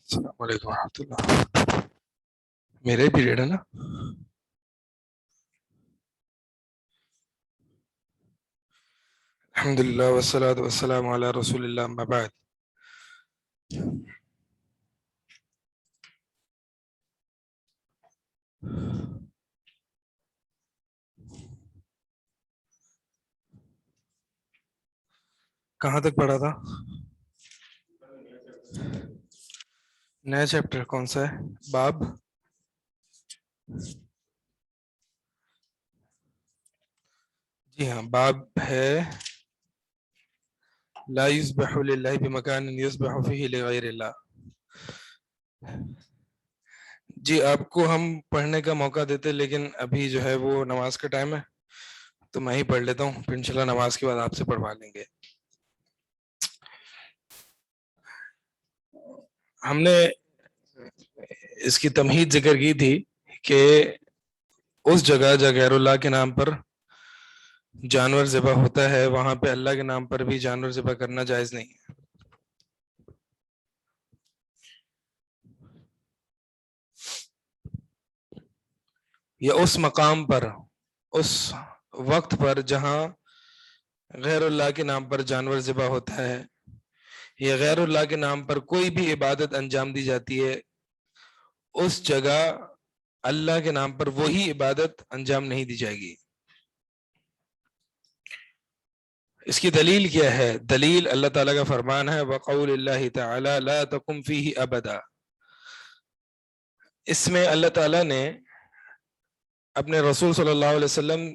السلام علیکم ورحمۃ اللہ. میرے پیریڈ ہے نا. الحمد للہ والصلاۃ والسلام علی رسول اللہ اما بعد. کہاں تک پڑھا تھا؟ نیا چیپٹر کون سا ہے؟ باب جی ہاں، باب ہے لا یذبح للہ بمکان یذبح فیہ لغیر اللہ. جی آپ کو ہم پڑھنے کا موقع دیتے، لیکن ابھی جو ہے وہ نماز کا ٹائم ہے تو میں ہی پڑھ لیتا ہوں، پھر انشاءاللہ نماز کے بعد آپ سے پڑھوا لیں گے. ہم نے اس کی تمہید ذکر کی تھی کہ اس جگہ جہاں غیر اللہ کے نام پر جانور ذبح ہوتا ہے وہاں پہ اللہ کے نام پر بھی جانور ذبح کرنا جائز نہیں ہے. یا اس مقام پر، اس وقت پر جہاں غیر اللہ کے نام پر جانور ذبح ہوتا ہے یا غیر اللہ کے نام پر کوئی بھی عبادت انجام دی جاتی ہے، اس جگہ اللہ کے نام پر وہی عبادت انجام نہیں دی جائے گی. اس کی دلیل کیا ہے؟ دلیل اللہ تعالیٰ کا فرمان ہے وقول اللہ تعالی لا تقم فیہ ابدا. اس میں اللہ تعالیٰ نے اپنے رسول صلی اللہ علیہ وسلم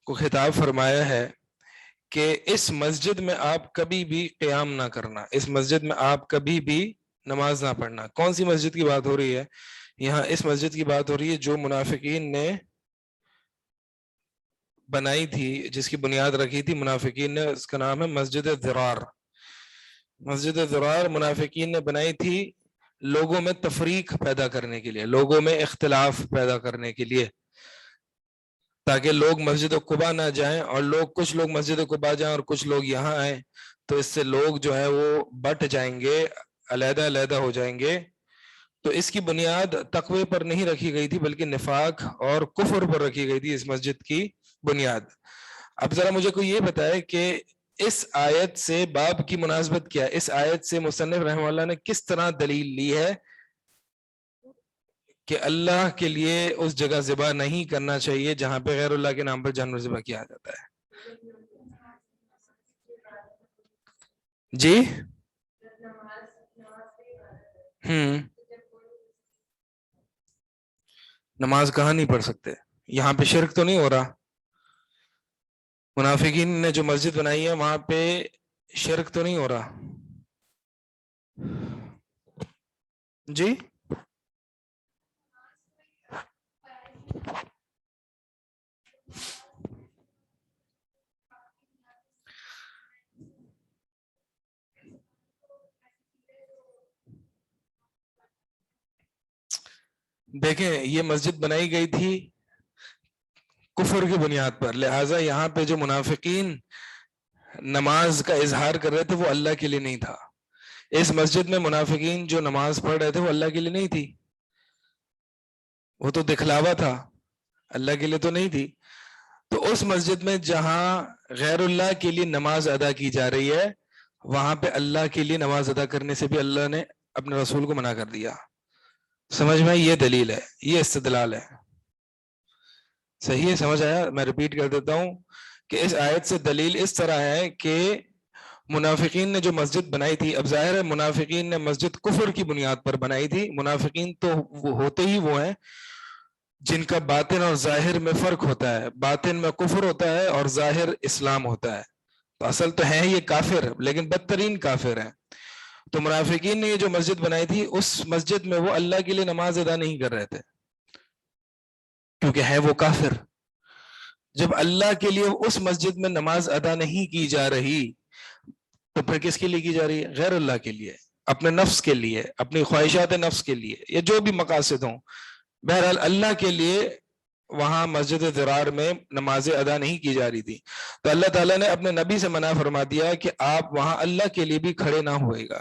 کو خطاب فرمایا ہے کہ اس مسجد میں آپ کبھی بھی قیام نہ کرنا، اس مسجد میں آپ کبھی بھی نماز نہ پڑھنا. کون سی مسجد کی بات ہو رہی ہے یہاں؟ اس مسجد کی بات ہو رہی ہے جو منافقین نے بنائی تھی، جس کی بنیاد رکھی تھی منافقین نے. اس کا نام ہے مسجد ضرار. مسجد ضرار منافقین نے بنائی تھی لوگوں میں تفریق پیدا کرنے کے لیے، لوگوں میں اختلاف پیدا کرنے کے لیے، تاکہ لوگ مسجد قباء نہ جائیں اور کچھ لوگ مسجد قباء جائیں اور کچھ لوگ یہاں آئیں، تو اس سے لوگ جو ہے وہ بٹ جائیں گے، علیحدہ علیحدہ ہو جائیں گے. تو اس کی بنیاد تقوی پر نہیں رکھی گئی تھی بلکہ نفاق اور کفر پر رکھی گئی تھی اس مسجد کی بنیاد. اب ذرا مجھے کوئی یہ بتائے کہ اس آیت سے باب کی مناسبت کیا ہے؟ اس آیت سے مصنف رحمہ اللہ نے کس طرح دلیل لی ہے کہ اللہ کے لیے اس جگہ ذبح نہیں کرنا چاہیے جہاں پہ غیر اللہ کے نام پر جانور ذبح کیا جاتا ہے؟ جی نماز کہاں نہیں پڑھ سکتے؟ یہاں پہ شرک تو نہیں ہو رہا؟ منافقین نے جو مسجد بنائی ہے وہاں پہ شرک تو نہیں ہو رہا؟ جی دیکھیں، یہ مسجد بنائی گئی تھی کفر کی بنیاد پر، لہٰذا یہاں پہ جو منافقین نماز کا اظہار کر رہے تھے وہ اللہ کے لیے نہیں تھا. اس مسجد میں منافقین جو نماز پڑھ رہے تھے وہ اللہ کے لیے نہیں تھی، وہ تو دکھلاوا تھا، اللہ کے لیے تو نہیں تھی. تو اس مسجد میں جہاں غیر اللہ کے لیے نماز ادا کی جا رہی ہے وہاں پہ اللہ کے لیے نماز ادا کرنے سے بھی اللہ نے اپنے رسول کو منع کر دیا. سمجھ میں؟ یہ دلیل ہے، یہ استدلال ہے. صحیح ہے؟ سمجھ آیا؟ میں ریپیٹ کر دیتا ہوں کہ اس آیت سے دلیل اس طرح ہے کہ منافقین نے جو مسجد بنائی تھی، اب ظاہر ہے منافقین نے مسجد کفر کی بنیاد پر بنائی تھی. منافقین تو وہ ہوتے ہی وہ ہیں جن کا باطن اور ظاہر میں فرق ہوتا ہے، باطن میں کفر ہوتا ہے اور ظاہر اسلام ہوتا ہے. تو اصل تو ہیں یہ کافر لیکن بدترین کافر ہیں. تو منافقین نے یہ جو مسجد بنائی تھی اس مسجد میں وہ اللہ کے لیے نماز ادا نہیں کر رہے تھے کیونکہ ہے وہ کافر. جب اللہ کے لیے اس مسجد میں نماز ادا نہیں کی جا رہی تو پھر کس کے لیے کی جا رہی ہے؟ غیر اللہ کے لیے، اپنے نفس کے لیے، اپنی خواہشات نفس کے لیے، یا جو بھی مقاصد ہوں. بہرحال اللہ کے لیے وہاں مسجد ضرار میں نمازیں ادا نہیں کی جا رہی تھی. تو اللہ تعالیٰ نے اپنے نبی سے منع فرما دیا کہ آپ وہاں اللہ کے لیے بھی کھڑے نہ ہوئے گا.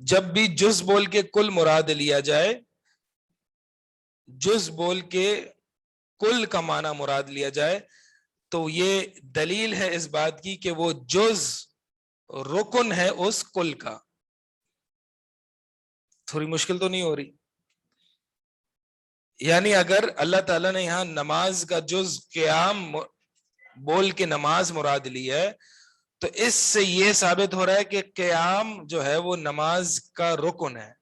جب بھی جز بول کے کل مراد لیا جائے، جز بول کے کل کا معنی مراد لیا جائے، تو یہ دلیل ہے اس بات کی کہ وہ جز رکن ہے اس کل کا. تھوڑی مشکل تو نہیں ہو رہی؟ یعنی اگر اللہ تعالیٰ نے یہاں نماز کا جز قیام بول کے نماز مراد لی ہے، تو اس سے یہ ثابت ہو رہا ہے کہ قیام جو ہے وہ نماز کا رکن ہے.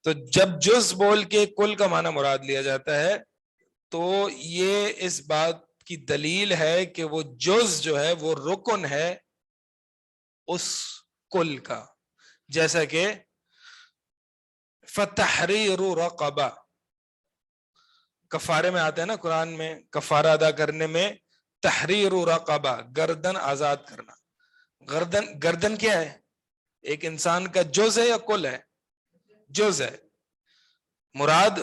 تو جب جز بول کے کل کا معنی مراد لیا جاتا ہے تو یہ اس بات کی دلیل ہے کہ وہ جز جو ہے وہ رکن ہے اس کل کا. جیسا کہ فتحریر رقبہ، کفارے میں آتا ہے نا قرآن میں، کفارہ ادا کرنے میں تحریر رقبہ، گردن آزاد کرنا. گردن کیا ہے؟ ایک انسان کا جز ہے یا کل ہے؟ جز ہے. مراد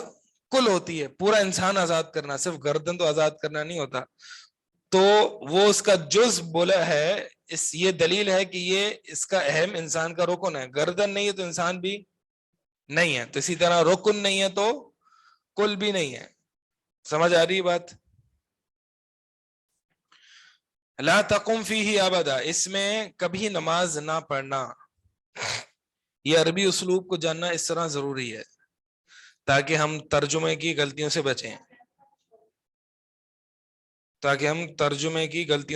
کل ہوتی ہے، پورا انسان آزاد کرنا، صرف گردن تو آزاد کرنا نہیں ہوتا. تو وہ اس کا جز بولا ہے، یہ دلیل ہے کہ یہ اس کا اہم انسان کا رکن ہے. گردن نہیں ہے تو انسان بھی نہیں ہے، تو اسی طرح رکن نہیں ہے تو کل بھی نہیں ہے. سمجھ آ رہی ہے بات؟ لا تقم فیہ ابدا، اس میں کبھی نماز نہ پڑھنا. یہ عربی اسلوب کو جاننا اس طرح ضروری ہے تاکہ ہم ترجمے کی غلطیوں سے بچیں،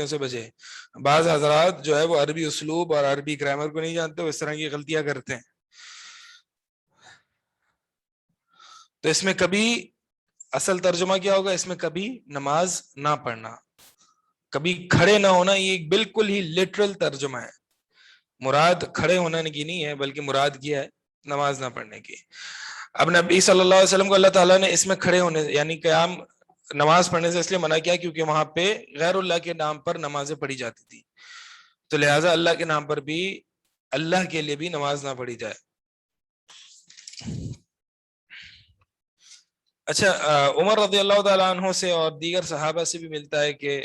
سے بچیں. بعض حضرات جو ہے وہ عربی اسلوب اور عربی گرامر کو نہیں جانتے، وہ اس طرح کی غلطیاں کرتے ہیں. تو اس میں کبھی اصل ترجمہ کیا ہوگا؟ اس میں کبھی نماز نہ پڑھنا، کبھی کھڑے نہ ہونا. یہ بالکل ہی لٹرل ترجمہ ہے. مراد کھڑے ہونے کی نہیں ہے، بلکہ مراد کیا ہے نماز نہ پڑھنے کی. اب نبی صلی اللہ علیہ وسلم کو اللہ تعالیٰ نے اس میں کھڑے ہونے یعنی قیام نماز پڑھنے سے اس لیے منع کیا کیونکہ وہاں پہ غیر اللہ کے نام پر نمازیں پڑھی جاتی تھی. تو لہٰذا اللہ کے نام پر بھی، اللہ کے لیے بھی نماز نہ پڑھی جائے. اچھا، عمر رضی اللہ تعالیٰ عنہ سے اور دیگر صحابہ سے بھی ملتا ہے کہ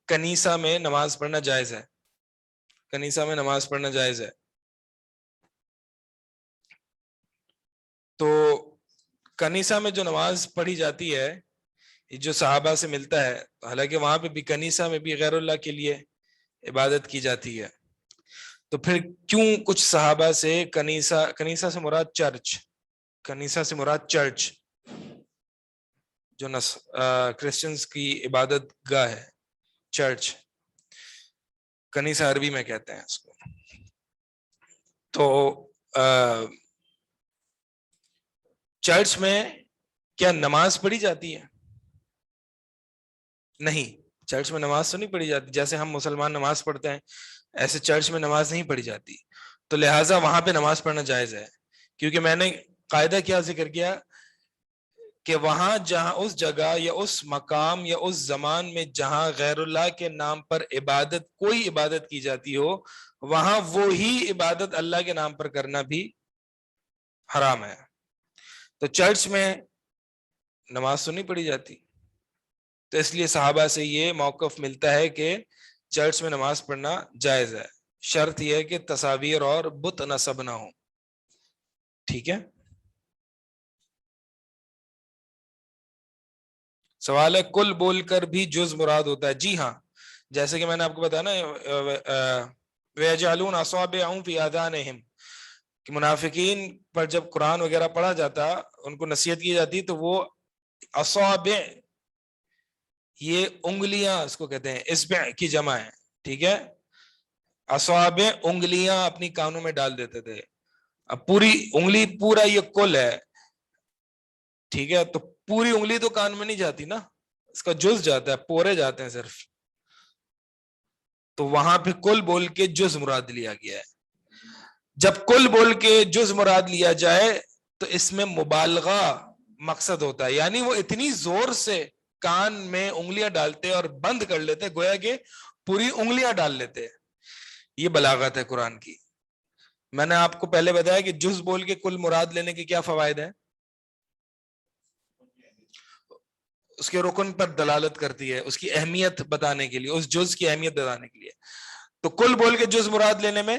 کنیسہ میں نماز پڑھنا جائز ہے. کنیسہ میں نماز پڑھنا جائز ہے. تو کنیسہ میں جو نماز پڑھی جاتی ہے، جو صحابہ سے ملتا ہے، حالانکہ وہاں پہ بھی کنیسہ میں بھی غیر اللہ کے لیے عبادت کی جاتی ہے. تو پھر کیوں کچھ صحابہ سے کنیسہ سے مراد چرچ، کنیسہ سے مراد چرچ جو کرسچنز کی عبادت گاہ ہے، چرچ، کنیسہ عربی میں کہتے ہیں اس کو. تو چرچ میں کیا نماز پڑھی جاتی ہے؟ نہیں، چرچ میں نماز تو نہیں پڑھی جاتی. جیسے ہم مسلمان نماز پڑھتے ہیں ایسے چرچ میں نماز نہیں پڑھی جاتی. تو لہٰذا وہاں پہ نماز پڑھنا جائز ہے. کیونکہ میں نے قاعدہ کیا ذکر کیا کہ وہاں جہاں اس جگہ یا اس مقام یا اس زمان میں جہاں غیر اللہ کے نام پر عبادت، کوئی عبادت کی جاتی ہو، وہاں وہی عبادت اللہ کے نام پر کرنا بھی حرام ہے. تو چرچ میں نماز تو نہیں پڑھی جاتی. تو اس لیے صحابہ سے یہ موقف ملتا ہے کہ چرچ میں نماز پڑھنا جائز ہے. شرط یہ ہے کہ تصاویر اور بت نصب نہ ہو. ٹھیک ہے. سوال ہے کل بول کر بھی جز مراد ہوتا ہے؟ جی ہاں، جیسے کہ میں نے آپ کو بتایا نا، وَيَجْعَلُونَ أَصَابِعَهُمْ فِي آذَانِهِمْ، کہ منافقین پر جب قرآن وغیرہ پڑھا جاتا، ان کو نصیحت کی جاتی، تو وہ اصابع، یہ انگلیاں اس کو کہتے ہیں، اصبع کی جمع ہے. ٹھیک ہے، اصابع انگلیاں اپنی کانوں میں ڈال دیتے تھے. اب پوری انگلی پورا یہ کل ہے، ٹھیک ہے، تو پوری انگلی تو کان میں نہیں جاتی نا، اس کا جز جاتا ہے، پورے جاتے ہیں صرف. تو وہاں پہ کل بول کے جز مراد لیا گیا ہے. جب کل بول کے جز مراد لیا جائے تو اس میں مبالغہ مقصد ہوتا ہے، یعنی وہ اتنی زور سے کان میں انگلیاں ڈالتے اور بند کر لیتے گویا کہ پوری انگلیاں ڈال لیتے. یہ بلاغت ہے قرآن کی. میں نے آپ کو پہلے بتایا کہ جز بول کے کل مراد لینے کے کیا فوائد ہیں. اس کے رکن پر دلالت کرتی ہے، اس کی اہمیت بتانے کے لیے، اس جز کی اہمیت بتانے کے لیے. تو کل بول کے جز مراد لینے میں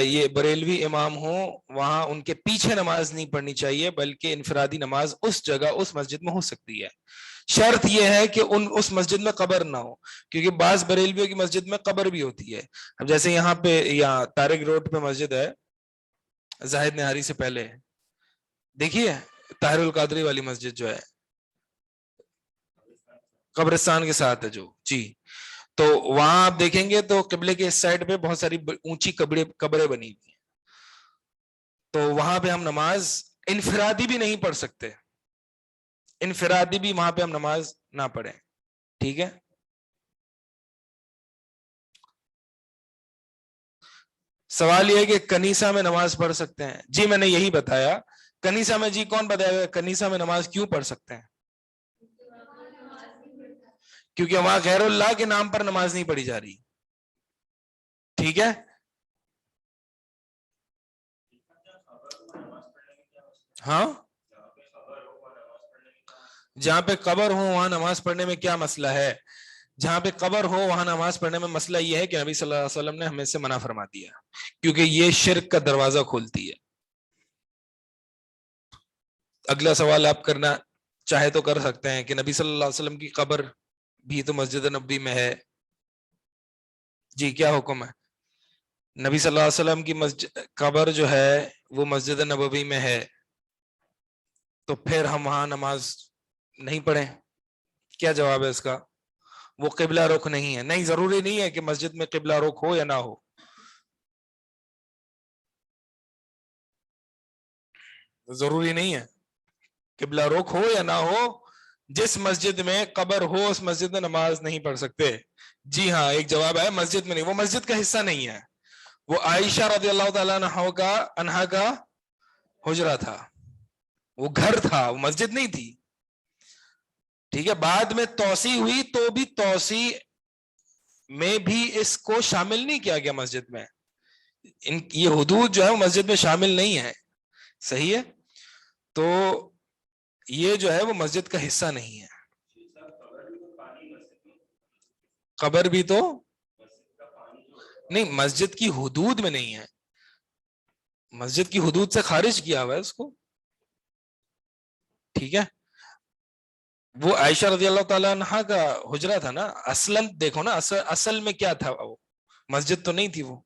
یہ بریلوی امام ہوں وہاں ان کے پیچھے نماز نہیں پڑھنی چاہیے، بلکہ انفرادی نماز اس جگہ اس مسجد میں ہو سکتی ہے۔ شرط یہ ہے کہ اس مسجد میں قبر نہ ہو، کیونکہ بعض بریلویوں کی مسجد میں قبر بھی ہوتی ہے۔ اب جیسے یہاں پہ یا طارق روڈ پہ مسجد ہے زاہد نہاری سے پہلے، دیکھیے طاہر القادری والی مسجد جو ہے قبرستان کے ساتھ ہے جو، جی، تو وہاں آپ دیکھیں گے تو قبلے کے اس سائڈ پہ بہت ساری اونچی قبریں بنی ہوئی ہیں، تو وہاں پہ ہم نماز انفرادی بھی نہیں پڑھ سکتے، انفرادی بھی وہاں پہ ہم نماز نہ پڑھیں، ٹھیک ہے۔ سوال یہ ہے کہ کنیسہ میں نماز پڑھ سکتے ہیں؟ جی میں نے یہی بتایا، کنیسہ میں، جی کون بتائے گا کنیسہ میں نماز کیوں پڑھ سکتے ہیں؟ کیونکہ وہاں غیر اللہ کے نام پر نماز نہیں پڑھی جا رہی، ٹھیک ہے۔ ہاں، جہاں پہ قبر ہو وہاں نماز پڑھنے میں کیا مسئلہ ہے؟ جہاں پہ قبر ہو وہاں نماز پڑھنے میں مسئلہ یہ ہے کہ نبی صلی اللہ علیہ وسلم نے ہمیں سے منع فرما دیا، کیونکہ یہ شرک کا دروازہ کھولتی ہے۔ اگلا سوال آپ کرنا چاہے تو کر سکتے ہیں کہ نبی صلی اللہ علیہ وسلم کی قبر بھی تو مسجد نبوی میں ہے، جی کیا حکم ہے؟ نبی صلی اللہ علیہ وسلم کی قبر جو ہے وہ مسجد نبوی میں ہے، تو پھر ہم وہاں نماز نہیں پڑھیں؟ کیا جواب ہے اس کا؟ وہ قبلہ رخ نہیں ہے۔ نہیں، ضروری نہیں ہے کہ مسجد میں قبلہ رخ ہو یا نہ ہو، ضروری نہیں ہے قبلہ رخ ہو یا نہ ہو، جس مسجد میں قبر ہو اس مسجد میں نماز نہیں پڑھ سکتے۔ جی ہاں، ایک جواب ہے مسجد میں نہیں، وہ مسجد کا حصہ نہیں ہے، وہ عائشہ رضی اللہ تعالیٰ عنہا کا حجرہ تھا، وہ گھر تھا، وہ مسجد نہیں تھی، ٹھیک ہے۔ بعد میں توسیع ہوئی تو بھی توسیع میں بھی اس کو شامل نہیں کیا گیا مسجد میں، یہ حدود جو ہے وہ مسجد میں شامل نہیں ہے، صحیح ہے، تو یہ جو ہے وہ مسجد کا حصہ نہیں ہے۔ قبر بھی تو نہیں، مسجد کی حدود میں نہیں ہے، مسجد کی حدود سے خارج کیا ہوا ہے اس کو، ٹھیک ہے۔ وہ عائشہ رضی اللہ تعالیٰ عنہ کا حجرہ تھا نا، اصلاً دیکھو نا، اصل میں کیا تھا، وہ مسجد تو نہیں تھی، وہ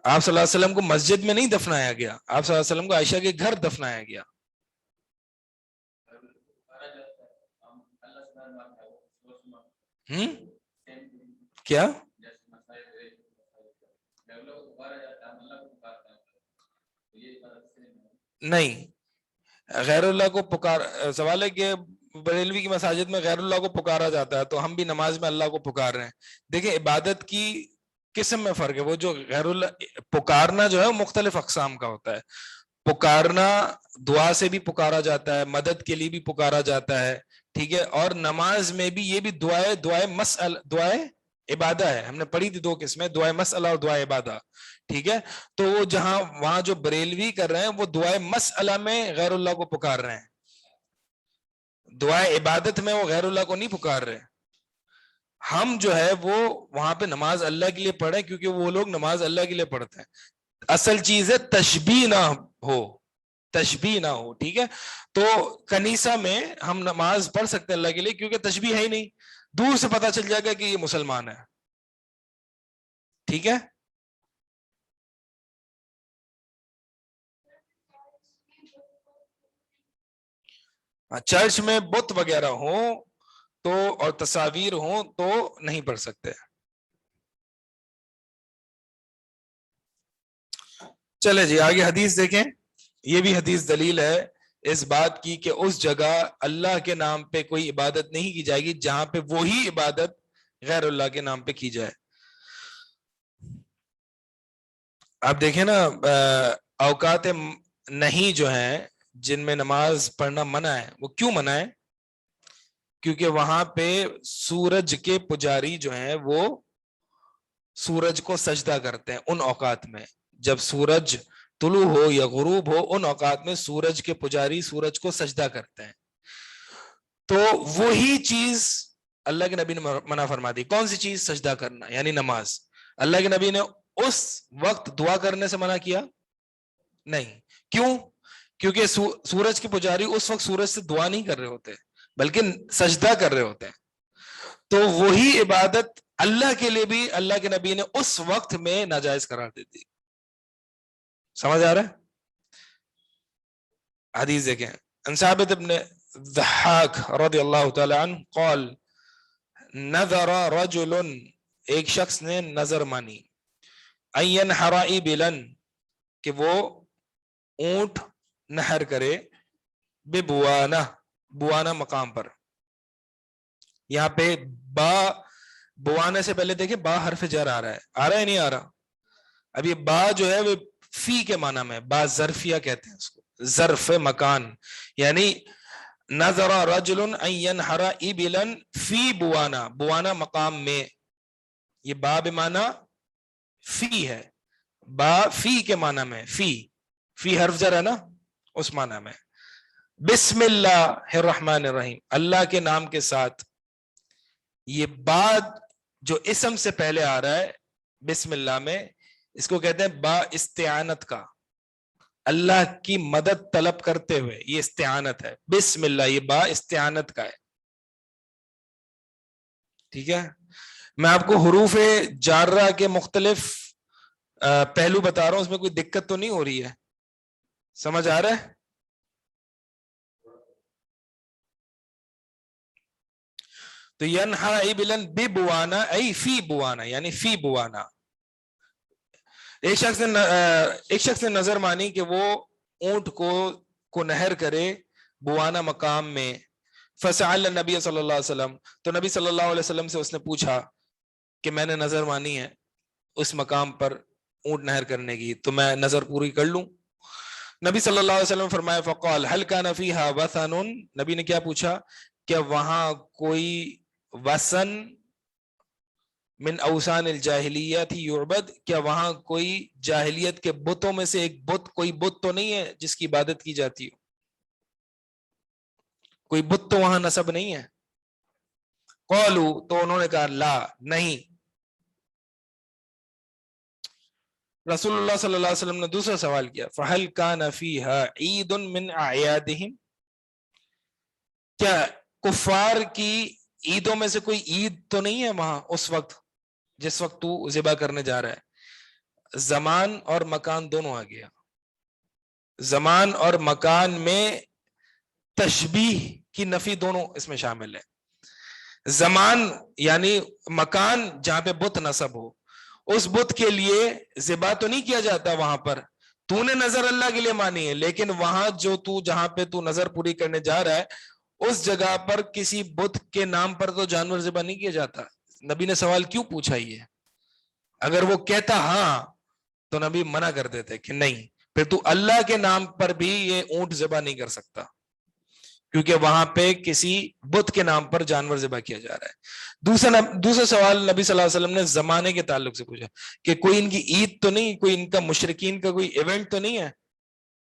آپ صلی اللہ علیہ وسلم کو مسجد میں نہیں دفنایا گیا، آپ صلی اللہ علیہ وسلم کو عائشہ کے گھر دفنایا گیا۔ کیا؟ نہیں، غیر اللہ کو سوال ہے کہ بریلوی کی مساجد میں غیر اللہ کو پکارا جاتا ہے، تو ہم بھی نماز میں اللہ کو پکار رہے ہیں۔ دیکھیں عبادت کی قسم میں فرق ہے، وہ جو غیر اللہ پکارنا جو ہے وہ مختلف اقسام کا ہوتا ہے، پکارنا دعا سے بھی پکارا جاتا ہے، مدد کے لیے بھی پکارا جاتا ہے، ٹھیک ہے، اور نماز میں بھی یہ بھی دعائے عبادہ ہے، ہم نے پڑھی تھی 2 قسمیں، دعائے مسئلہ اور دعائے عبادہ، ٹھیک ہے۔ تو وہ وہاں جو بریلوی کر رہے ہیں وہ دعائے مسئلہ میں غیر اللہ کو پکار رہے ہیں، دعائے عبادت میں وہ غیر اللہ کو نہیں پکار رہے۔ ہم جو ہے وہ وہاں پہ نماز اللہ کے لیے پڑھیں، کیونکہ وہ لوگ نماز اللہ کے لیے پڑھتے ہیں، اصل چیز ہے تشبیہ نہ ہو، تشبیہ نہ ہو، ٹھیک ہے۔ تو کنیسہ میں ہم نماز پڑھ سکتے ہیں اللہ کے لیے، کیونکہ تشبیہ ہے ہی نہیں، دور سے پتہ چل جائے گا کہ یہ مسلمان ہے، ٹھیک ہے۔ چرچ میں بت وغیرہ ہوں تو اور تصاویر ہوں تو نہیں پڑھ سکتے۔ چلے جی آگے حدیث دیکھیں، یہ بھی حدیث دلیل ہے اس بات کی کہ اس جگہ اللہ کے نام پہ کوئی عبادت نہیں کی جائے گی جہاں پہ وہی عبادت غیر اللہ کے نام پہ کی جائے۔ آپ دیکھیں نا اوقات نہیں جو ہیں جن میں نماز پڑھنا منع ہے، وہ کیوں منع ہے؟ کیونکہ وہاں پہ سورج کے پجاری جو ہیں وہ سورج کو سجدہ کرتے ہیں ان اوقات میں، جب سورج طلوع ہو یا غروب ہو ان اوقات میں سورج کے پجاری سورج کو سجدہ کرتے ہیں، تو وہی چیز اللہ کے نبی نے منع فرما دی۔ کون سی چیز؟ سجدہ کرنا، یعنی نماز۔ اللہ کے نبی نے اس وقت دعا کرنے سے منع کیا نہیں. کیوں؟ کیونکہ سورج کے پجاری اس وقت سورج سے دعا نہیں کر رہے ہوتے بلکہ سجدہ کر رہے ہوتے ہیں. تو وہی عبادت اللہ کے لیے بھی اللہ کے نبی نے اس وقت میں ناجائز قرار دے دی. سمجھ آ رہا ہے؟ حدیث دیکھیں. ان ثابت ابن ضحاک رضی اللہ تعالی عنہ قال نذر رجل، ایک شخص نے نظر مانی، ان ينحر ابلا، کہ وہ اونٹ نہر کرے، ببوانا، بوانا مقام پر. یہاں پہ با، بوانا سے پہلے دیکھیں با حرف جر آ رہا ہے نہیں آ رہا؟ اب یہ با جو ہے وہ فی کے معنی میں، با ظرفیہ کہتے ہیں اس کو، ظرف مکان. یعنی نظر رجل ان ينحر ابلا فی بوانا، بوانا مقام میں. یہ با بمعنی فی ہے، با فی کے معنی میں، فی حرف جر ہے نا، اس معنی میں. بسم اللہ الرحمن الرحیم، اللہ کے نام کے ساتھ. یہ با جو اسم سے پہلے آ رہا ہے بسم اللہ میں، اس کو کہتے ہیں با استعانت کا، اللہ کی مدد طلب کرتے ہوئے، یہ استعانت ہے. بسم اللہ، یہ با استعانت کا ہے. ٹھیک ہے. میں آپ کو حروف جارہ کے مختلف پہلو بتا رہا ہوں، اس میں کوئی دقت تو نہیں ہو رہی ہے؟ سمجھ آ رہا ہے؟ تو ینحا ابلا ببوانا ای فی بوانا، یعنی فی بوانا. ایک شخص نے نظر مانی کہ وہ اونٹ کو نہر کرے بوانا مقام میں. فسأل النبی صلی اللہ علیہ وسلم، تو نبی صلی اللہ علیہ وسلم سے اس نے پوچھا کہ میں نے نظر مانی ہے اس مقام پر اونٹ نہر کرنے کی، تو میں نظر پوری کر لوں؟ نبی صلی اللہ علیہ وسلم فرمایا فقال هل كان فيها وثن، نبی نے کیا پوچھا کہ وہاں کوئی وثن من اوثان الجاہلیہ تھی یعبد، کیا وہاں کوئی جاہلیت کے بتوں میں سے ایک بت، کوئی بت تو نہیں ہے جس کی عبادت کی جاتی ہو؟ کوئی بت تو وہاں نصب نہیں ہے؟ قالوا، تو انہوں نے کہا لا، نہیں. رسول اللہ صلی اللہ علیہ وسلم نے دوسرا سوال کیا فَهَلْ كَانَ فِيهَا عِيدٌ مِّنْ أَعْيَادِهِمْ، کیا کفار کی عیدوں میں سے کوئی عید تو نہیں ہے وہاں اس وقت جس وقت تو ذبح کرنے جا رہا ہے؟ زمان اور مکان دونوں آ گیا. زمان اور مکان میں تشبیہ کی نفی دونوں اس میں شامل ہے. زمان یعنی مکان جہاں پہ بت نصب ہو، اس بت کے لیے ذبح تو نہیں کیا جاتا وہاں پر. تو نے نظر اللہ کے لیے مانی ہے، لیکن وہاں جو تو جہاں پہ تو نظر پوری کرنے جا رہا ہے اس جگہ پر کسی بت کے نام پر تو جانور ذبح نہیں کیا جاتا. نبی نے سوال کیوں پوچھا یہ؟ اگر وہ کہتا ہاں تو نبی منع کر دیتے کہ نہیں، پھر تو اللہ کے نام پر بھی یہ اونٹ ذبح نہیں کر سکتا، کیونکہ وہاں پہ کسی بت کے نام پر جانور ذبح کیا جا رہا ہے. دوسرا سوال نبی صلی اللہ علیہ وسلم نے زمانے کے تعلق سے پوچھا کہ کوئی ان کی عید تو نہیں، کوئی ان کا مشرکین کا کوئی ایونٹ تو نہیں ہے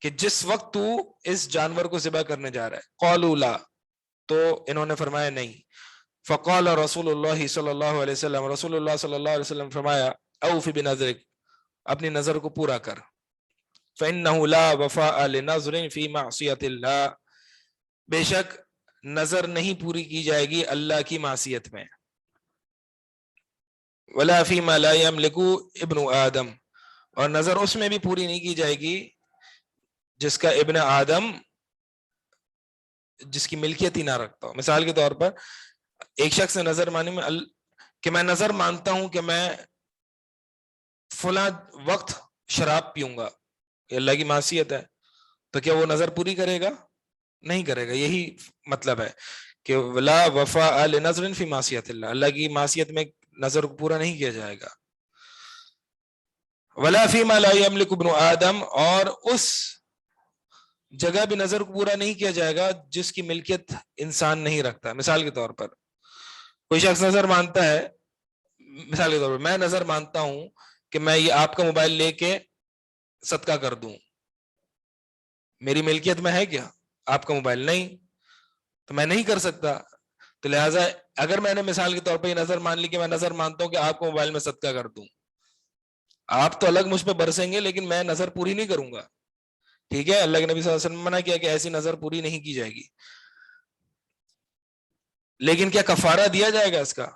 کہ جس وقت تو اس جانور کو ذبح کرنے جا رہا ہے؟ قالوا لا، تو انہوں نے فرمایا نہیں. فقال رسول اللہ صلی اللہ علیہ وسلم، رسول اللہ صلی اللہ علیہ وسلم فرمایا اوفی بنذرک، اپنی نظر کو پورا کر. فإنه لا وفاء لنذر في معصیۃ اللہ، بے شک نظر نہیں پوری کی جائے گی اللہ کی معصیت میں. ولا فيما لا يملك ابن آدم، اور نظر اس میں بھی پوری نہیں کی جائے گی جس کا ابن آدم، جس کی ملکیت ہی نہ رکھتا ہو. مثال کے طور پر ایک شخص نے نظر مانی میں کہ میں نظر مانتا ہوں کہ میں فلاں وقت شراب پیوں گا، یہ اللہ کی معصیت ہے، تو کیا وہ نظر پوری کرے گا؟ نہیں کرے گا. یہی مطلب ہے کہ لا وفاء لنذر فی معصیت اللہ، اللہ کی معصیت میں نظر کو پورا نہیں کیا جائے گا. ولا فیما لا یملک ابن آدم، اور اس جگہ بھی نظر کو پورا نہیں کیا جائے گا جس کی ملکیت انسان نہیں رکھتا. مثال کے طور پر کوئی شخص نظر مانتا ہے، مثال کے طور پر میں نظر مانتا ہوں کہ میں یہ آپ کا موبائل لے کے صدقہ کر دوں، میری ملکیت میں ہے کیا آپ کا موبائل؟ نہیں، تو میں نہیں کر سکتا. تو لہٰذا اگر میں نے مثال کے طور پر یہ نظر مان لی کہ میں نظر مانتا ہوں کہ آپ کو موبائل میں صدقہ کر دوں، آپ تو الگ مجھ پہ برسیں گے لیکن میں نظر پوری نہیں کروں گا. ٹھیک ہے, اللہ کے نبی صلی اللہ علیہ وسلم نے منع کیا کہ ایسی نظر پوری نہیں کی جائے گی. لیکن کیا کفارہ دیا جائے گا اس کا؟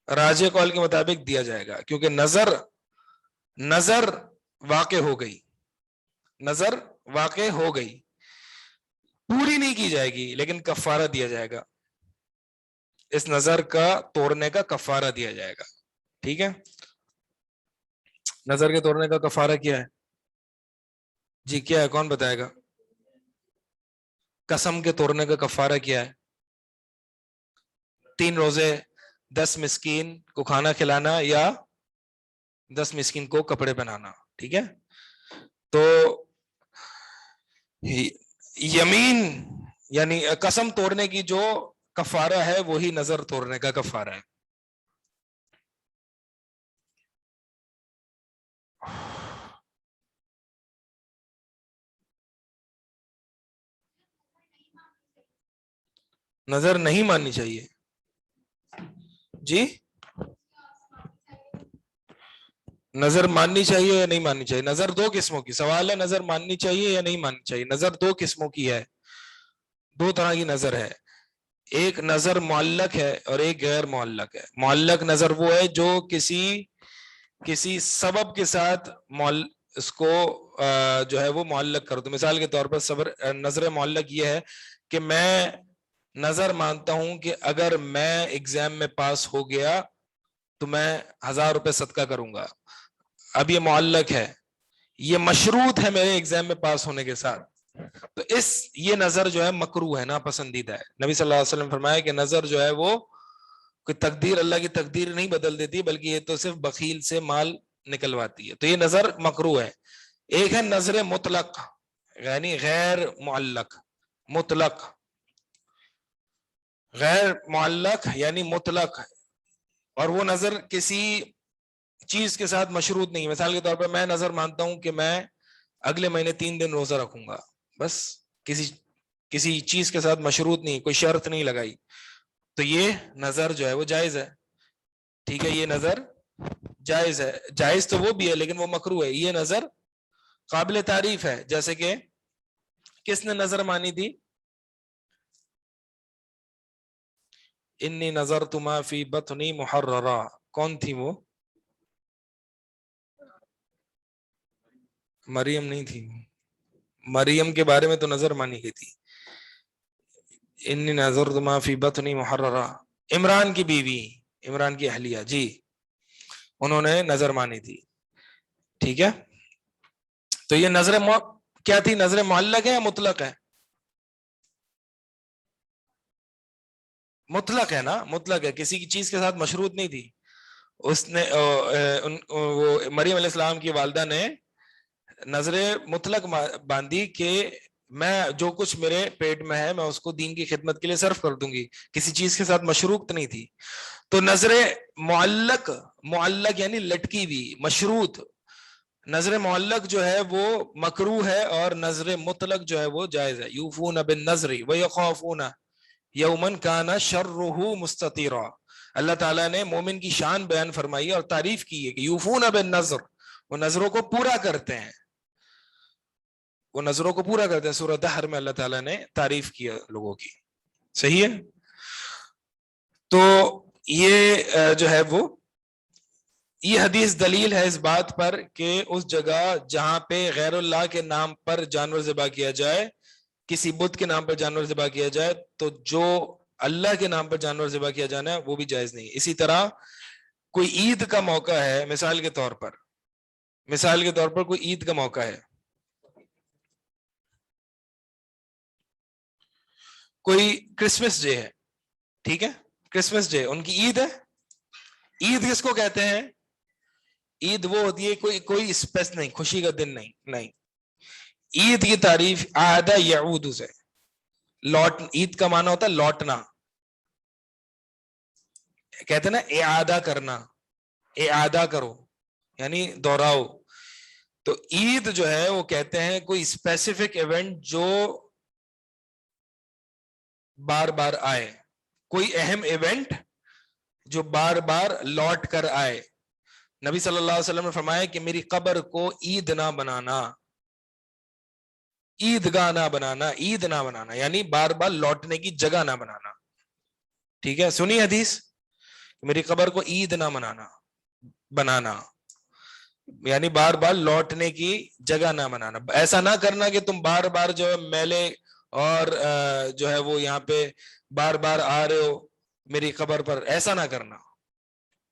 راجح قول کے مطابق دیا جائے گا, کیونکہ نظر واقع ہو گئی, نظر واقع ہو گئی, پوری نہیں کی جائے گی لیکن کفارہ دیا جائے گا, اس نظر کا توڑنے کا کفارہ دیا جائے گا. ٹھیک ہے, نظر کے توڑنے کا کفارہ کیا ہے؟ جی کیا ہے, کون بتائے گا؟ قسم کے توڑنے کا کفارہ کیا ہے؟ 3 روزے, 10 مسکین کو کھانا کھلانا, یا 10 مسکین کو کپڑے پہنانا. ٹھیک ہے, تو یمین یعنی قسم توڑنے کی جو کفارہ ہے وہی نظر توڑنے کا کفارہ ہے. نظر نہیں ماننی چاہیے. جی نظر ماننی چاہیے یا نہیں ماننی چاہیے؟ نظر 2 قسموں کی سوال ہے, نظر ماننی چاہیے یا نہیں ماننی چاہیے. نظر 2 قسموں کی ہے, 2 طرح کی نظر ہے. ایک نظر معلق ہے اور ایک غیر معلق ہے. معلق نظر وہ ہے جو کسی سبب کے ساتھ اس کو جو ہے وہ معلق کر دو. مثال کے طور پر نظر معلق یہ ہے کہ میں نظر مانتا ہوں کہ اگر میں ایگزام میں پاس ہو گیا تو میں 1000 روپے صدقہ کروں گا. اب یہ معلق ہے, یہ مشروط ہے میرے ایگزام میں پاس ہونے کے ساتھ. تو یہ نظر جو ہے مکروہ ہے, ناپسندیدہ ہے. نبی صلی اللہ علیہ وسلم فرمایا کہ نظر جو ہے وہ کوئی تقدیر, اللہ کی تقدیر نہیں بدل دیتی, بلکہ یہ تو صرف بخیل سے مال نکلواتی ہے. تو یہ نظر مکروہ ہے. ایک ہے نظر مطلق یعنی غیر معلق. غیر معلق یعنی مطلق, اور وہ نظر کسی چیز کے ساتھ مشروط نہیں. مثال کے طور پر میں نظر مانتا ہوں کہ میں اگلے مہینے 3 دن روزہ رکھوں گا, بس کسی چیز کے ساتھ مشروط نہیں, کوئی شرط نہیں لگائی, تو یہ نظر جو ہے وہ جائز ہے. ٹھیک ہے, یہ نظر جائز ہے. جائز تو وہ بھی ہے لیکن وہ مکروہ ہے. یہ نظر قابل تعریف ہے. جیسے کہ کس نے نظر مانی تھی؟ انی نظرت ما فی بطنی محررا, کون تھی وہ؟ مریم نہیں تھی. مریم کے بارے میں تو نظر مانی گئی تھی, انی نظرت ما فی بطنی محررا. عمران کی بیوی, عمران کی اہلیہ, جی انہوں نے نظر مانی تھی. ٹھیک ہے, تو یہ نظر کیا تھی؟ نظر معلق ہے یا مطلق ہے؟ مطلق ہے نا, مطلق ہے, کسی کی چیز کے ساتھ مشروط نہیں تھی. اس نے وہ مریم علیہ السلام کی والدہ نے نظر مطلق باندھی کہ میں جو کچھ میرے پیٹ میں ہے میں اس کو دین کی خدمت کے لیے صرف کر دوں گی, کسی چیز کے ساتھ مشروط نہیں تھی. تو نظر معلق یعنی لٹکی ہوئی, مشروط. نظر معلق جو ہے وہ مکروہ ہے اور نظر مطلق جو ہے وہ جائز ہے. یوفون بالنظر ویخافون یوما کان شرہ مستطیرا. اللہ تعالیٰ نے مومن کی شان بیان فرمائی اور تعریف کی ہے کہ یوفون بالنظر, وہ نظروں کو پورا کرتے ہیں, وہ نظروں کو پورا کرتے ہیں. سورہ دہر میں اللہ تعالیٰ نے تعریف کیا لوگوں کی. صحیح ہے, تو یہ جو ہے وہ یہ حدیث دلیل ہے اس بات پر کہ اس جگہ جہاں پہ غیر اللہ کے نام پر جانور ذبح کیا جائے, کسی بت کے نام پر جانور ذبح کیا جائے, تو جو اللہ کے نام پر جانور ذبح کیا جانا ہے وہ بھی جائز نہیں. اسی طرح کوئی عید کا موقع ہے, مثال کے طور پر کوئی عید کا موقع ہے, کوئی کرسمس ڈے ہے, ٹھیک ہے, کرسمس ڈے ان کی عید ہے. عید کس کو کہتے ہیں؟ عید وہ ہوتی ہے کوئی اسپیس نہیں, خوشی کا دن نہیں. عید کی تعریف عاد یعود سے, عید کا معنی ہوتا ہے لوٹنا, کہتے ہیں نا اعادہ کرنا, اعادہ کرو یعنی دوہراؤ. تو عید جو ہے وہ کہتے ہیں کوئی اسپیسیفک ایونٹ جو بار بار آئے, کوئی اہم ایونٹ جو بار بار لوٹ کر آئے. نبی صلی اللہ علیہ وسلم نے فرمایا کہ میری قبر کو عید نہ بنانا، عیدگاہ نہ بنانا، عید نہ بنانا یعنی بار بار لوٹنے کی جگہ نہ بنانا. ٹھیک ہے، سنی حدیث، میری قبر کو عید نہ بنانا یعنی بار بار لوٹنے کی جگہ نہ بنانا. ایسا نہ کرنا کہ تم بار بار جو ہے میلے اور جو ہے وہ یہاں پہ بار بار آ رہے ہو میری قبر پر، ایسا نہ کرنا،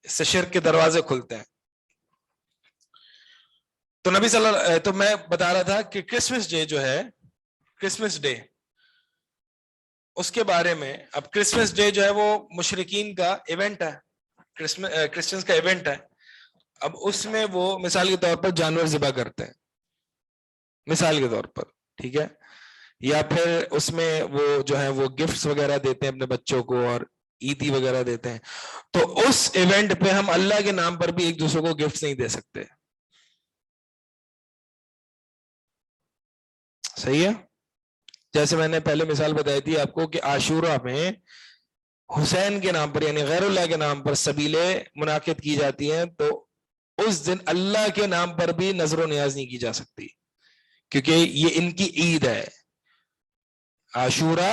اس سے شرک کے دروازے کھلتے ہیں. تو نبی صلی اللہ، تو میں بتا رہا تھا کہ کرسمس ڈے جو ہے، کرسمس ڈے اس کے بارے میں، اب کرسمس ڈے جو ہے وہ مشرکین کا ایونٹ ہے، کرسچنز کا ایونٹ ہے. اب اس میں وہ مثال کے طور پر جانور ذبح کرتے ہیں، مثال کے طور پر، ٹھیک ہے، یا پھر اس میں وہ جو ہے وہ گفٹس وغیرہ دیتے ہیں اپنے بچوں کو اور عیدی وغیرہ دیتے ہیں. تو اس ایونٹ پہ ہم اللہ کے نام پر بھی ایک دوسرے کو گفٹس نہیں دے سکتے. صحیح ہے؟ جیسے میں نے پہلے مثال بتائی تھی آپ کو کہ عاشورہ میں حسین کے نام پر یعنی غیر اللہ کے نام پر سبیلیں منعقد کی جاتی ہیں، تو اس دن اللہ کے نام پر بھی نظر و نیاز نہیں کی جا سکتی کیونکہ یہ ان کی عید ہے. عاشورہ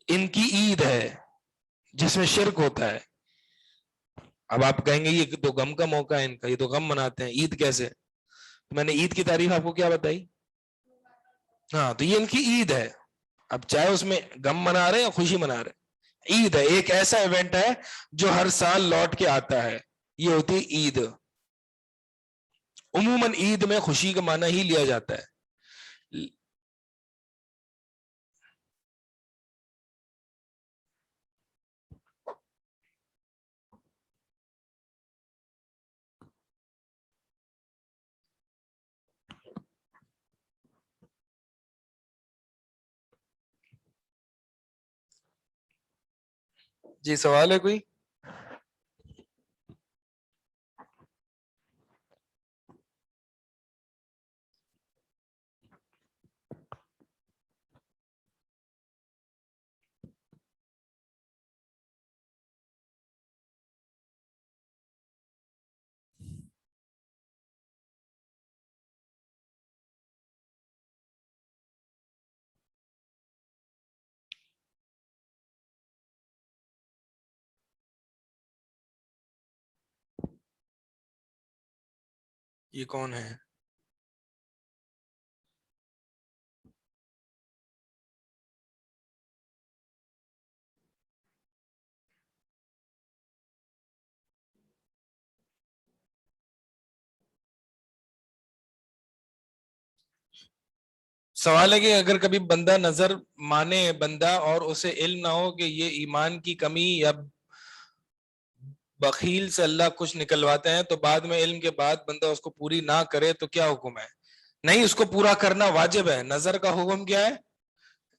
ان کی عید ہے جس میں شرک ہوتا ہے. اب آپ کہیں گے یہ تو غم کا موقع ہے ان کا، یہ تو غم مناتے ہیں، عید کیسے؟ میں نے عید کی تعریف آپ کو کیا بتائی؟ ہاں، تو یہ ان کی عید ہے. اب چاہے اس میں غم منا رہے یا خوشی منا رہے، عید ہے، ایک ایسا ایونٹ ہے جو ہر سال لوٹ کے آتا ہے، یہ ہوتی ہے عید. عموماً عید میں خوشی کا معنی ہی لیا جاتا ہے. جی سوال ہے کوئی؟ یہ کون ہے؟ سوال ہے کہ اگر کبھی بندہ نظر مانے بندہ اور اسے علم نہ ہو کہ یہ ایمان کی کمی یا بخیل سے اللہ کچھ نکلواتے ہیں، تو بعد میں علم کے بعد بندہ اس کو پوری نہ کرے تو کیا حکم ہے؟ نہیں، اس کو پورا کرنا واجب ہے. نظر کا حکم کیا ہے؟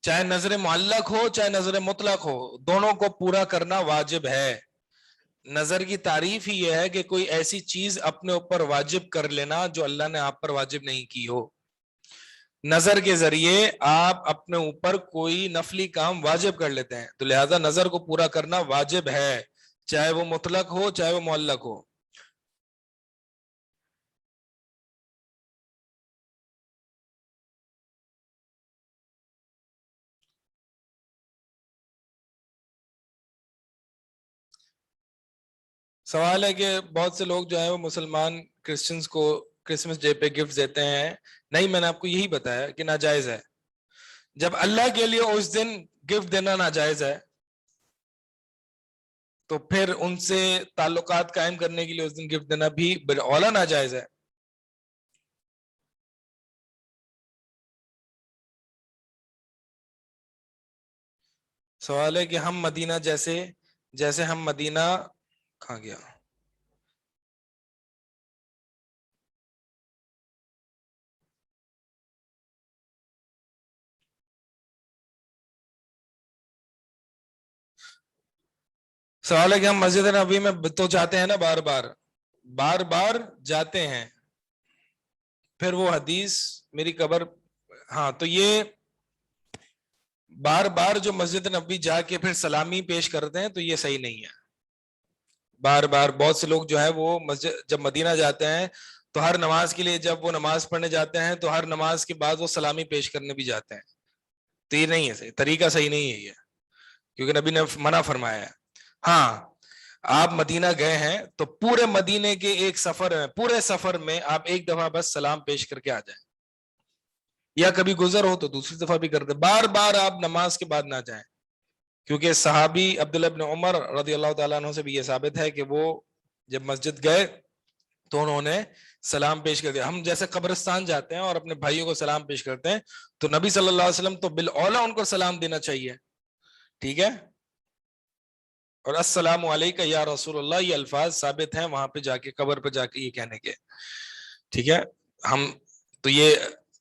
چاہے نظر معلق ہو چاہے نظر مطلق ہو، دونوں کو پورا کرنا واجب ہے. نظر کی تعریف ہی یہ ہے کہ کوئی ایسی چیز اپنے اوپر واجب کر لینا جو اللہ نے آپ پر واجب نہیں کی ہو. نظر کے ذریعے آپ اپنے اوپر کوئی نفلی کام واجب کر لیتے ہیں، تو لہذا نظر کو پورا کرنا واجب ہے، چاہے وہ مطلق ہو چاہے وہ معلق ہو. سوال ہے کہ بہت سے لوگ جو ہیں وہ مسلمان کرسچنز کو کرسمس ڈے پہ گفٹ دیتے ہیں. نہیں، میں نے آپ کو یہی بتایا کہ ناجائز ہے. جب اللہ کے لیے اس دن گفٹ دینا ناجائز ہے تو پھر ان سے تعلقات قائم کرنے کے لیے اس دن گفٹ دینا بھی اولا ناجائز ہے. سوال ہے کہ ہم مدینہ جیسے ہم مدینہ کہاں گیا؟ سوال ہے کہ ہم مسجد نبوی میں تو جاتے ہیں نا، بار بار جاتے ہیں، پھر وہ حدیث میری قبر، ہاں تو یہ بار بار جو مسجد نبوی جا کے پھر سلامی پیش کرتے ہیں تو یہ صحیح نہیں ہے. بار بار بہت سے لوگ جو ہے وہ مسجد جب مدینہ جاتے ہیں تو ہر نماز کے لیے جب وہ نماز پڑھنے جاتے ہیں تو ہر نماز کے بعد وہ سلامی پیش کرنے بھی جاتے ہیں. تو یہ نہیں ہے صحیح طریقہ، صحیح نہیں ہے یہ، کیونکہ نبی نے منع فرمایا ہے. ہاں آپ مدینہ گئے ہیں تو پورے مدینے کے ایک سفر میں، پورے سفر میں آپ ایک دفعہ بس سلام پیش کر کے آ جائیں، یا کبھی گزر ہو تو دوسری دفعہ بھی کر دیں. بار بار آپ نماز کے بعد نہ جائیں، کیونکہ صحابی عبداللہ بن عمر رضی اللہ تعالیٰ عنہ سے بھی یہ ثابت ہے کہ وہ جب مسجد گئے تو انہوں نے سلام پیش کر دیا. ہم جیسے قبرستان جاتے ہیں اور اپنے بھائیوں کو سلام پیش کرتے ہیں تو نبی صلی اللہ علیہ وسلم تو بالاولیٰ ان کو سلام دینا چاہیے، ٹھیک ہے. اور السلام علیکہ یا رسول اللہ یہ الفاظ ثابت ہیں وہاں پہ جا کے، قبر پہ جا کے یہ کہنے کے، ٹھیک ہے. ہم تو یہ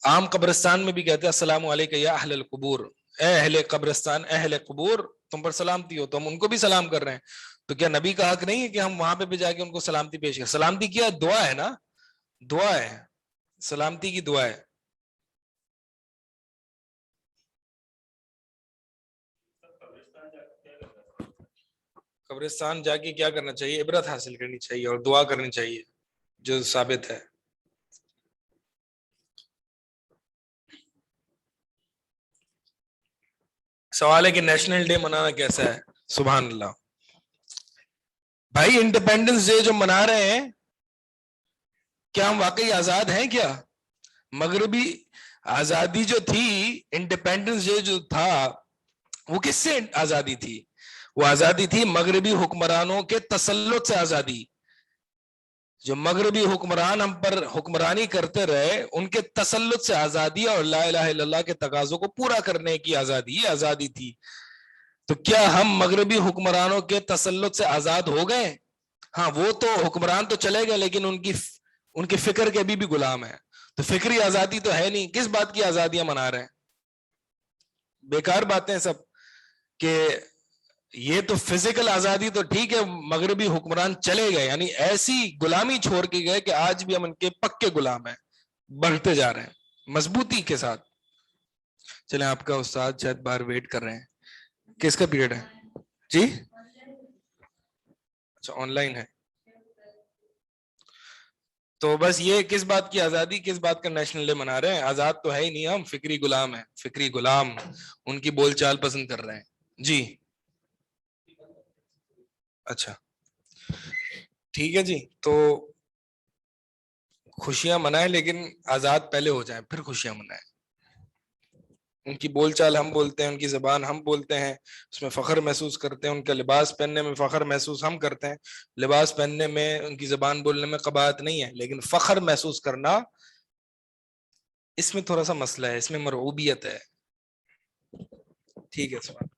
عام قبرستان میں بھی کہتے ہیں السلام علیکہ یا اہل القبور، اے اہل قبرستان، اہل قبور تم پر سلامتی ہو. تو ہم ان کو بھی سلام کر رہے ہیں، تو کیا نبی کا حق نہیں ہے کہ ہم وہاں پہ بھی جا کے ان کو سلامتی پیش کریں؟ سلامتی کیا دعا ہے نا، دعا ہے، سلامتی کی دعا ہے. قبرستان جا کے کیا کرنا چاہیے؟ عبرت حاصل کرنی چاہیے اور دعا کرنی چاہیے جو ثابت ہے. سوال ہے کہ نیشنل ڈے منانا کیسا ہے؟ سبحان اللہ بھائی، انڈیپینڈنس ڈے جو منا رہے ہیں کیا ہم واقعی آزاد ہیں کیا؟ مغربی آزادی جو تھی، انڈیپینڈنس ڈے جو تھا وہ کس سے آزادی تھی؟ وہ آزادی تھی مغربی حکمرانوں کے تسلط سے آزادی. جو مغربی حکمران ہم پر حکمرانی کرتے رہے ان کے تسلط سے آزادی اور لا الہ الا اللہ کے تقاضوں کو پورا کرنے کی آزادی، یہ آزادی تھی. تو کیا ہم مغربی حکمرانوں کے تسلط سے آزاد ہو گئے؟ ہاں وہ تو حکمران تو چلے گئے لیکن ان کی فکر کے ابھی بھی غلام ہیں. تو فکری آزادی تو ہے نہیں، کس بات کی آزادیاں منا رہے ہیں؟ بیکار باتیں سب. کہ یہ تو فزیکل آزادی تو ٹھیک ہے، مغربی حکمران چلے گئے یعنی ایسی غلامی چھوڑ کے گئے کہ آج بھی ہم ان کے پکے غلام ہیں، بڑھتے جا رہے ہیں مضبوطی کے ساتھ. چلیں آپ کا استاد شاید بار ویٹ کر رہے ہیں. کس کا پیریڈ ہے جی؟ اچھا آن لائن ہے. تو بس یہ کس بات کی آزادی، کس بات کا نیشنل ڈے منا رہے ہیں؟ آزاد تو ہے ہی نہیں، ہم فکری غلام ہیں، فکری غلام ان کی بول چال پسند کر رہے ہیں. جی اچھا ٹھیک ہے جی. تو خوشیاں منائیں لیکن آزاد پہلے ہو جائیں پھر خوشیاں منائیں. ان کی بول چال ہم بولتے ہیں، ان کی زبان ہم بولتے ہیں، اس میں فخر محسوس کرتے ہیں، ان کا لباس پہننے میں فخر محسوس ہم کرتے ہیں. لباس پہننے میں، ان کی زبان بولنے میں قباحت نہیں ہے، لیکن فخر محسوس کرنا اس میں تھوڑا سا مسئلہ ہے، اس میں مرعوبیت ہے. ٹھیک ہے سوال.